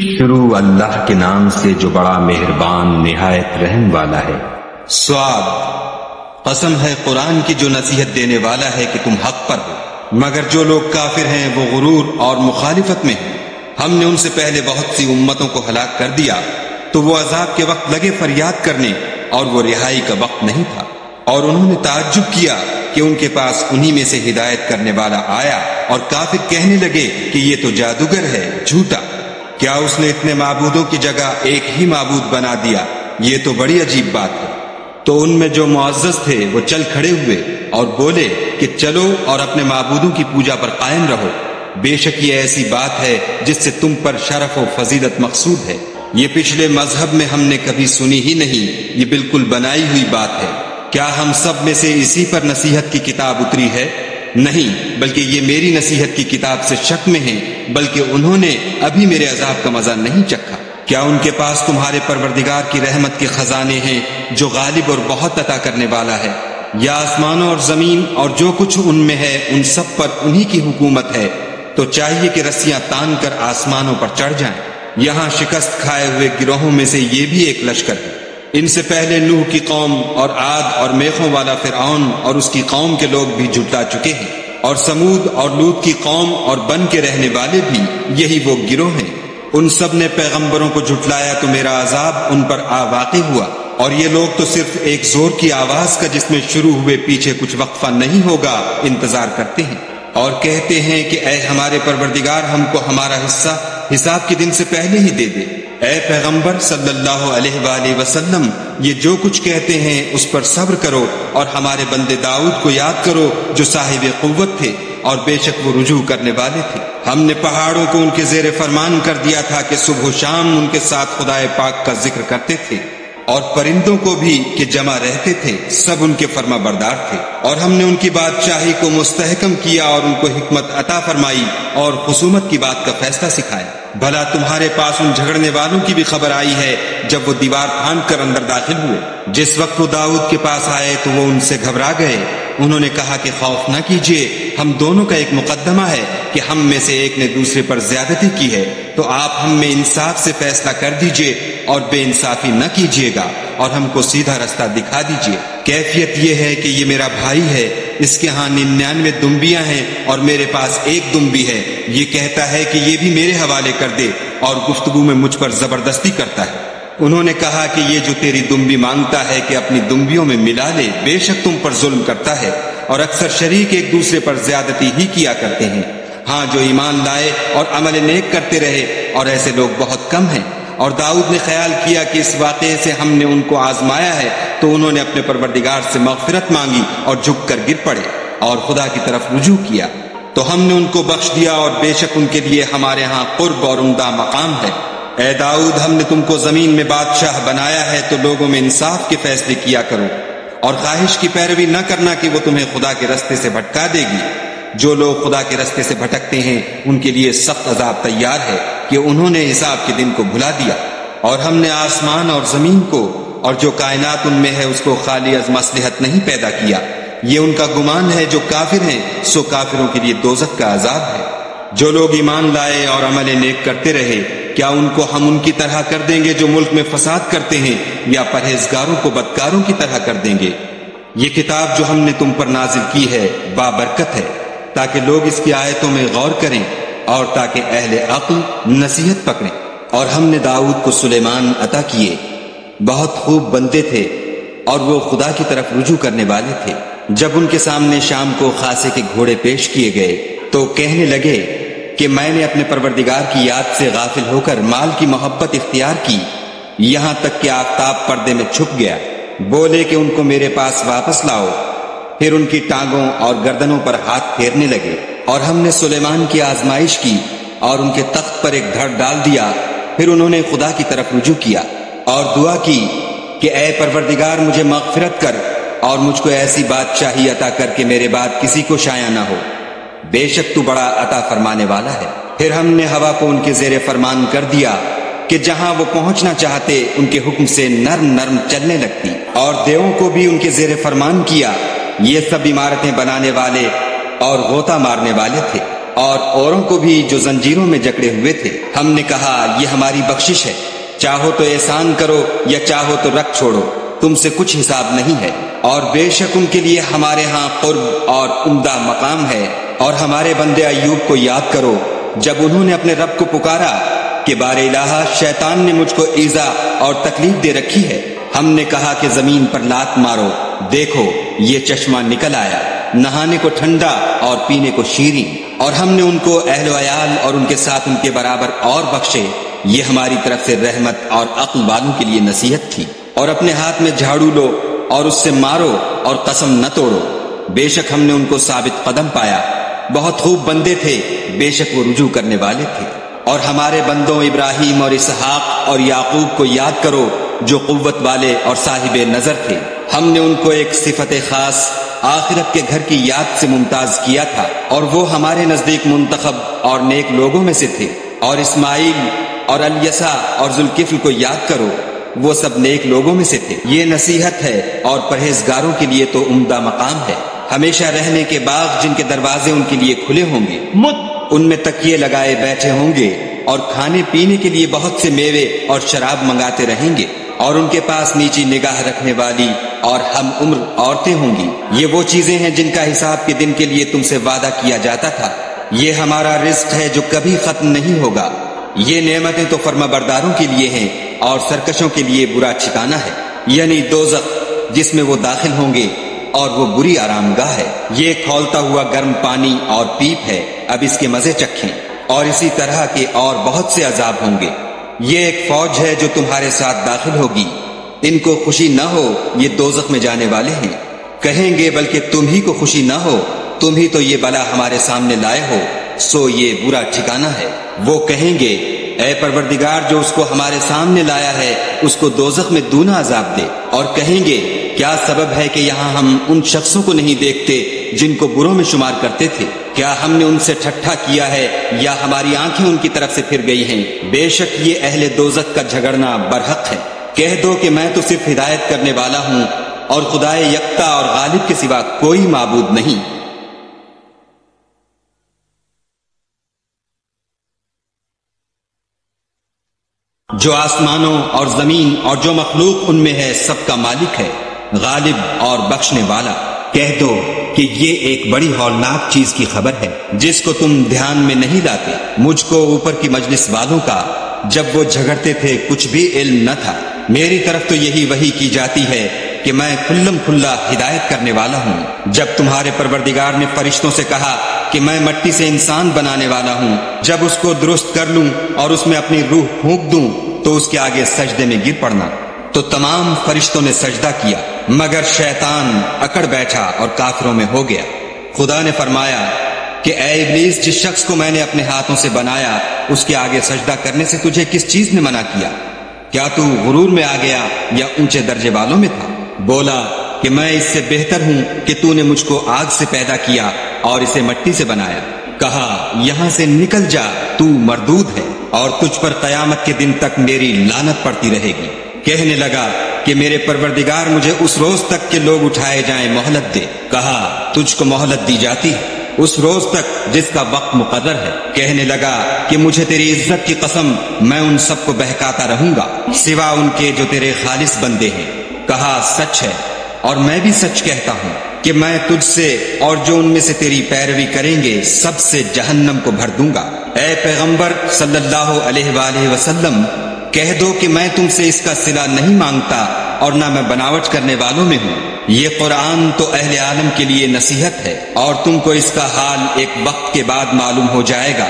شروع اللہ کے نام سے جو بڑا مہربان نہایت رحم والا ہے۔ صاد، قسم ہے قرآن کی جو نصیحت دینے والا ہے کہ تم حق پر ہو، مگر جو لوگ کافر ہیں وہ غرور اور مخالفت میں ہیں۔ ہم نے ان سے پہلے بہت سی امتوں کو ہلاک کر دیا تو وہ عذاب کے وقت لگے فریاد کرنے اور وہ رہائی کا وقت نہیں تھا، اور انہوں نے تعجب کیا کہ ان کے پاس انہی میں سے ہدایت کرنے والا آیا، اور کافر کہنے لگے کہ یہ تو جادوگر ہے، جھوٹا، کیا اس نے اتنے معبودوں کی جگہ ایک ہی معبود بنا دیا؟ یہ تو بڑی عجیب بات ہے۔ تو ان میں جو معزز تھے وہ چل کھڑے ہوئے اور بولے کہ چلو اور اپنے معبودوں کی پوجا پر قائم رہو، بے شک یہ ایسی بات ہے جس سے تم پر شرف و فضیلت مقصود ہے، یہ پچھلے مذہب میں ہم نے کبھی سنی ہی نہیں، یہ بالکل بنائی ہوئی بات ہے۔ کیا ہم سب میں سے اسی پر نصیحت کی کتاب اتری ہے؟ نہیں، بلکہ یہ میری نصیحت کی کتاب سے شک میں ہیں، بلکہ انہوں نے ابھی میرے عذاب کا مزہ نہیں چکھا۔ کیا ان کے پاس تمہارے پروردگار کی رحمت کے خزانے ہیں جو غالب اور بہت عطا کرنے والا ہے؟ یا آسمانوں اور زمین اور جو کچھ ان میں ہے ان سب پر انہی کی حکومت ہے، تو چاہیے کہ رسیاں تان کر آسمانوں پر چڑھ جائیں۔ یہاں شکست کھائے ہوئے گروہوں میں سے یہ بھی ایک لشکر ہے۔ ان سے پہلے نوح کی قوم اور عاد اور میخوں والا فرعون اور اس کی قوم کے لوگ بھی جھٹلا چکے ہیں، اور سمود اور لوط کی قوم اور بن کے رہنے والے بھی یہی وہ گروہ ہیں۔ ان سب نے پیغمبروں کو جھٹلایا تو میرا عذاب ان پر آ واقع ہوا، اور یہ لوگ تو صرف ایک زور کی آواز کا جس میں شروع ہوئے پیچھے کچھ وقفہ نہیں ہوگا انتظار کرتے ہیں، اور کہتے ہیں کہ اے ہمارے پروردگار ہم کو ہمارا حصہ حساب کے دن سے پہلے ہی دے دے۔ اے پیغمبر صلی اللہ علیہ وآلہ وسلم، یہ جو کچھ کہتے ہیں اس پر صبر کرو، اور ہمارے بندے داؤد کو یاد کرو جو صاحب قوت تھے اور بے شک وہ رجوع کرنے والے تھے۔ ہم نے پہاڑوں کو ان کے زیر فرمان کر دیا تھا کہ صبح و شام ان کے ساتھ خدائے پاک کا ذکر کرتے تھے، اور پرندوں کو بھی کہ جمع رہتے تھے، سب ان کے فرما بردار تھے، اور ہم نے ان کی بادشاہی کو مستحکم کیا اور ان کو حکمت عطا فرمائی اور خصومت کی بات کا فیصلہ سکھایا۔ بھلا تمہارے پاس ان جھگڑنے والوں کی بھی خبر آئی ہے جب وہ دیوار پھاند کر اندر داخل ہوئے؟ جس وقت وہ داؤد کے پاس آئے تو وہ ان سے گھبرا گئے، انہوں نے کہا کہ خوف نہ کیجیے، ہم دونوں کا ایک مقدمہ ہے کہ ہم میں سے ایک نے دوسرے پر زیادتی کی ہے، تو آپ ہم میں انصاف سے فیصلہ کر دیجیے اور بے انصافی نہ کیجیے گا، اور ہم کو سیدھا رستہ دکھا دیجیے۔ کیفیت یہ ہے کہ یہ میرا بھائی ہے، اس کے ہاں 99 دمبیاں ہیں اور میرے پاس ایک دمبی ہے، یہ کہتا ہے کہ یہ بھی میرے حوالے کر دے، اور گفتگو میں مجھ پر زبردستی کرتا ہے۔ انہوں نے کہا کہ یہ جو تیری دمبی مانگتا ہے کہ اپنی دمبیوں میں ملا لے، بے شک تم پر ظلم کرتا ہے، اور اکثر شریک ایک دوسرے پر زیادتی ہی کیا کرتے ہیں۔ ہاں جو ایمان لائے اور عمل نیک کرتے رہے، اور ایسے لوگ بہت کم ہیں۔ اور داؤد نے خیال کیا کہ اس واقعے سے ہم نے ان کو آزمایا ہے، تو انہوں نے اپنے پروردگار سے مغفرت مانگی اور جھک کر گر پڑے اور خدا کی طرف رجوع کیا، تو ہم نے ان کو بخش دیا، اور بے شک ان کے لیے ہمارے ہاں قرب اور عمدہ مقام ہے۔ اے داؤد، ہم نے تم کو زمین میں بادشاہ بنایا ہے، تو لوگوں میں انصاف کے فیصلے کیا کرو، اور خواہش کی پیروی نہ کرنا کہ وہ تمہیں خدا کے رستے سے بھٹکا دے گی۔ جو لوگ خدا کے رستے سے بھٹکتے ہیں ان کے لیے سخت عذاب تیار ہے کہ انہوں نے حساب کے دن کو بھلا دیا۔ اور ہم نے آسمان اور زمین کو اور جو کائنات ان میں ہے اس کو خالی از مصلحت نہیں پیدا کیا، یہ ان کا گمان ہے جو کافر ہیں، سو کافروں کے لیے دوزخ کا عذاب ہے۔ جو لوگ ایمان لائے اور عمل نیک کرتے رہے، کیا ان کو ہم ان کی طرح کر دیں گے جو ملک میں فساد کرتے ہیں، یا پرہیزگاروں کو بدکاروں کی طرح کر دیں گے؟ یہ کتاب جو ہم نے تم پر نازل کی ہے بابرکت ہے، تاکہ لوگ اس کی آیتوں میں غور کریں اور تاکہ اہل عقل نصیحت پکڑیں۔ اور ہم نے داؤد کو سلیمان عطا کیے، بہت خوب بندے تھے، اور وہ خدا کی طرف رجوع کرنے والے تھے۔ جب ان کے سامنے شام کو خاصے کے گھوڑے پیش کیے گئے تو کہنے لگے کہ میں نے اپنے پروردگار کی یاد سے غافل ہو کر مال کی محبت اختیار کی، یہاں تک کہ آفتاب پردے میں چھپ گیا۔ بولے کہ ان کو میرے پاس واپس لاؤ، پھر ان کی ٹانگوں اور گردنوں پر ہاتھ پھیرنے لگے۔ اور ہم نے سلیمان کی آزمائش کی اور ان کے تخت پر ایک دھڑ ڈال دیا، پھر انہوں نے خدا کی طرف رجوع کیا اور دعا کی کہ اے پروردگار مجھے مغفرت کر اور مجھ کو ایسی بادشاہی عطا کر کے میرے بعد کسی کو شایع نہ ہو، بے شک تو بڑا عطا فرمانے والا ہے۔ پھر ہم نے ہوا کو ان کے زیر فرمان کر دیا کہ جہاں وہ پہنچنا چاہتے ان کے حکم سے نرم نرم چلنے لگتی، اور دیووں کو بھی ان کے زیر فرمان کیا، یہ سب عمارتیں بنانے والے اور غوطہ مارنے والے تھے، اور اوروں کو بھی جو زنجیروں میں جکڑے ہوئے تھے۔ ہم نے کہا یہ ہماری بخشش ہے، چاہو تو احسان کرو یا چاہو تو رکھ چھوڑو، تم سے کچھ حساب نہیں ہے، اور بے شک ان کے لیے ہمارے ہاں قرب اور عمدہ مقام ہے۔ اور ہمارے بندے ایوب کو یاد کرو جب انہوں نے اپنے رب کو پکارا کہ بار الہ شیطان نے مجھ کو ایذا اور تکلیف دے رکھی ہے، ہم نے کہا کہ زمین پر لات مارو، دیکھو یہ چشمہ نکل آیا، نہانے کو ٹھنڈا اور پینے کو شیریں، اور ہم نے ان کو اہل و عیال اور ان کے ساتھ ان کے برابر اور بخشے۔ یہ ہماری طرف سے رحمت اور عقل والوں کے لیے نصیحت تھی۔ اور اپنے ہاتھ میں جھاڑو لو اور اس سے مارو اور قسم نہ توڑو، بے شک ہم نے ان کو ثابت قدم پایا، بہت خوب بندے تھے، بے شک وہ رجوع کرنے والے تھے۔ اور ہمارے بندوں ابراہیم اور اسحاق اور یعقوب کو یاد کرو جو قوت والے اور صاحب نظر تھے، ہم نے ان کو ایک صفت خاص آخرت کے گھر کی یاد سے ممتاز کیا تھا، اور وہ ہمارے نزدیک منتخب اور نیک لوگوں میں سے تھے۔ اور اسماعیل اور الیسع اور ذوالکفل کو یاد کرو، وہ سب نیک لوگوں میں سے تھے۔ یہ نصیحت ہے اور پرہیزگاروں کے لیے تو عمدہ مقام ہے۔ ہمیشہ رہنے کے باغ جن کے دروازے ان کے لیے کھلے ہوں گے، ان میں تکیے لگائے بیٹھے ہوں گے، اور کھانے پینے کے لیے بہت سے میوے اور شراب منگاتے رہیں گے، اور ان کے پاس نیچی نگاہ رکھنے والی اور ہم عمر عورتیں ہوں گی۔ یہ وہ چیزیں ہیں جن کا حساب کے دن کے لیے تم سے وعدہ کیا جاتا تھا، یہ ہمارا رزق ہے جو کبھی ختم نہیں ہوگا۔ یہ نعمتیں تو فرما برداروں کے لیے ہیں اور سرکشوں کے لیے برا ٹھکانہ ہے، یعنی دوزخ جس میں وہ داخل ہوں گے، اور وہ بری آرام گاہ ہے۔ یہ کھولتا ہوا گرم پانی اور پیپ ہے، اب اس کے مزے چکھیں، اور اسی طرح کے اور بہت سے عذاب ہوں گے۔ یہ ایک فوج ہے جو تمہارے ساتھ داخل ہوگی، ان کو خوشی نہ ہو، یہ دوزخ میں جانے والے ہیں۔ کہیں گے بلکہ تم ہی کو خوشی نہ ہو، تم ہی تو یہ بلا ہمارے سامنے لائے ہو، سو یہ برا ٹھکانہ ہے۔ وہ کہیں گے اے پروردگار جو اس کو ہمارے سامنے لایا ہے اس کو دوزخ میں دونا عذاب دے، اور کہیں گے کیا سبب ہے کہ یہاں ہم ان شخصوں کو نہیں دیکھتے جن کو بروں میں شمار کرتے تھے؟ کیا ہم نے ان سے ٹھٹھا کیا ہے یا ہماری آنکھیں ان کی طرف سے پھر گئی ہیں؟ بے شک یہ اہل دوزخ کا جھگڑنا برحق ہے۔ کہہ دو کہ میں تو صرف ہدایت کرنے والا ہوں، اور خدائے یکتا اور غالب کے سوا کوئی معبود نہیں۔ جو آسمانوں اور زمین اور جو مخلوق ان میں ہے سب کا مالک ہے، غالب اور بخشنے والا۔ کہہ دو کہ یہ ایک بڑی ہولناک چیز کی خبر ہے جس کو تم دھیان میں نہیں لاتے۔ مجھ کو اوپر کی مجلس والوں کا جب وہ جھگڑتے تھے کچھ بھی علم نہ تھا، میری طرف تو یہی وحی کی جاتی ہے کہ میں کھلم کھلا ہدایت کرنے والا ہوں۔ جب تمہارے پروردگار نے فرشتوں سے کہا کہ میں مٹی سے انسان بنانے والا ہوں، جب اس کو درست کر لوں اور اس میں اپنی روح پھونک دوں تو اس کے آگے سجدے میں گر پڑنا، تو تمام فرشتوں نے سجدہ کیا مگر شیطان اکڑ بیٹھا اور کافروں میں ہو گیا۔ خدا نے فرمایا کہ اے ابلیس، جس شخص کو میں نے اپنے ہاتھوں سے بنایا اس کے آگے سجدہ کرنے سے تجھے کس چیز نے منع کیا؟ کیا تو غرور میں آ گیا یا اونچے درجے والوں میں تھا؟ بولا کہ میں اس سے بہتر ہوں کہ تو نے مجھ کو آگ سے پیدا کیا اور اسے مٹی سے بنایا۔ کہا یہاں سے نکل جا، تو مردود ہے، اور تجھ پر قیامت کے دن تک میری لعنت پڑتی رہے گی۔ کہنے لگا کہ میرے پروردگار مجھے اس روز تک کہ لوگ اٹھائے جائیں مہلت دے۔ کہا تجھ کو مہلت دی جاتی ہے اس روز تک جس کا وقت مقرر ہے۔ کہنے لگا کہ مجھے تیری عزت کی قسم میں ان سب کو بہکاتا رہوں گا سوا ان کے جو تیرے خالص بندے ہیں۔ کہا سچ ہے اور میں بھی سچ کہتا ہوں کہ میں تجھ سے اور جو ان میں سے تیری پیروی کریں گے سب سے جہنم کو بھر دوں گا۔ اے پیغمبر صلی اللہ علیہ وآلہ وسلم، کہہ دو کہ میں تم سے اس کا صلہ نہیں مانگتا اور نہ میں بناوٹ کرنے والوں میں ہوں۔ یہ قرآن تو اہل عالم کے لیے نصیحت ہے، اور تم کو اس کا حال ایک وقت کے بعد معلوم ہو جائے گا۔